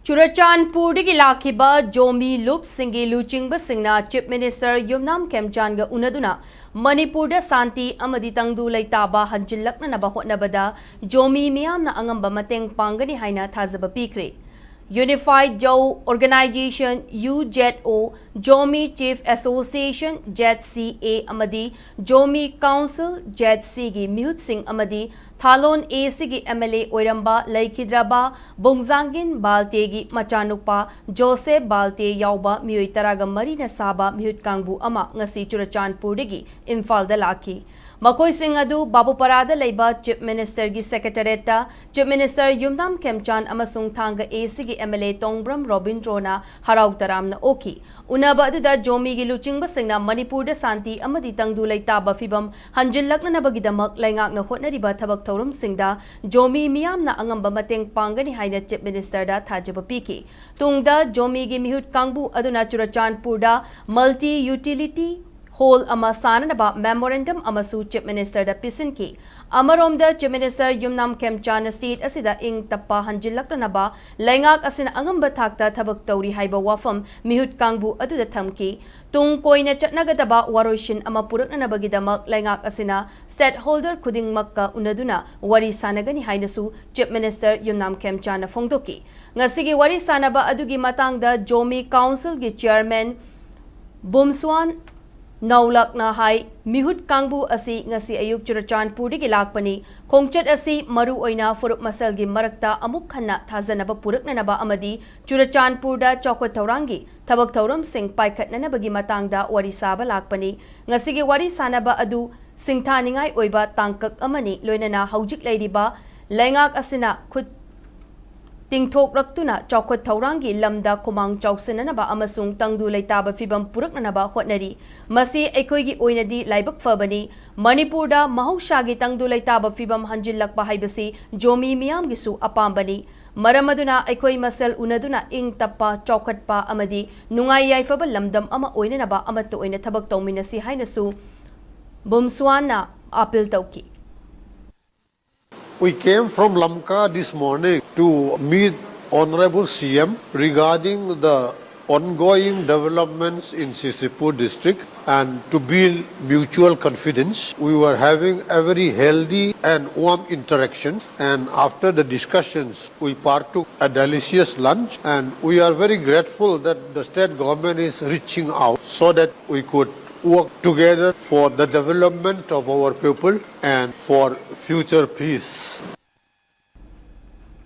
Churachandpur dagi Lakkhiba Zomi Loop Singi Luchingba Singna Chief Minister Yumnam Khemchand ga unaduna Manipur da Santi amadi tangdu laitaba hanjillakna naba hotnabada Zomi miyamna angamba mateng pangani haina thazaba pikre. Unified Joe Organization UJO, Zomi Chief Association ZCA Amadi, Zomi Council ZC gi Mihut Singh Amadi, Thalon AC gi MLA Oiramba, Lakkhiba, Bongzangin Balte gi Machanukpa, Joseph Balte Yauba, Miyoi Taraga Marina Saba, Mihut Kangbu Ama, Ngashi Churachandpur dagi Imphal da Lakhi. Makoi Singh adu Babu Parada Leiba Chief Minister gi Secretariat Chief Minister Yumnam Khemchand amasung thanga AC gi MLA Tongbram Robintrona Harau Taramna Oki. Unaba aduda Zomi gi Luchingba Singna Manipur da Santi amadi tangdu laitaba fibam hanjillakna nabagidamak laingakna hotnariba thabak thaurum singda Zomi miyamna angamba mateng pangani haina Chief Minister da thajaba piki. Tungda Zomi gi Mihut Kangbu aduna Churachandpur da Multi Utility Whole ama sananaba memorandum amasu Chief Minister da pisinki. Amaromda Chief Minister Yumnam Khemchand state asida ing tappa hanjillaknaba laingak asina angamba thakta thabak tauri haiba wafam Mihut Kangbu aduda thamki. Tung koina chatnagadaba waroshin ama puraknanabagidamak laingak asina stakeholder khudingmakka unaduna wari sanagani hainasu Chief Minister Yumnam Khemchand fongdoki. Ngasigi wari sanaba adugi matangda Zomi Council gi Chairman Bumswan Naulak na hai Mihut Kangbu asi ngasi ayuk Churachandpur dagi lakpani khongchat asi maru oina furup masal gi marakta amuk khanna thazanaba puraknanaba amadi Churachandpur da chawkwat thaurangi thabak thauram sing paikhatnanaba gi matangda wari saba lakpani ngasi gi wari sanaba adu singthaningai oiba tangkak amani loinana haujik leiriba laingak asina khut Tingthok raktuna chawkwat thaurangi lamda khumang chawsinanaba amasung tangdu laitaba fibam puraknanaba hotnari masi aikhoigi oinadi laibak fabani Manipur da mahaushagi tangdu laitaba fibam hanjillakpa haibasi Zomi miyam gisu apambani maramaduna aikoi masal unaduna ing tappa chawkhatpa amadi nungai yaifaba lamdam ama oinanaba amatto oina thabak tawminasi hainasu Bumswana appeal tawki. We came from Lamka this morning to meet Honorable CM regarding the ongoing developments in Ccpur district and to build mutual confidence. We were having a very healthy and warm interaction, and after the discussions we partook a delicious lunch, and we are very grateful that the state government is reaching out so that we could work together for the development of our people and for future peace.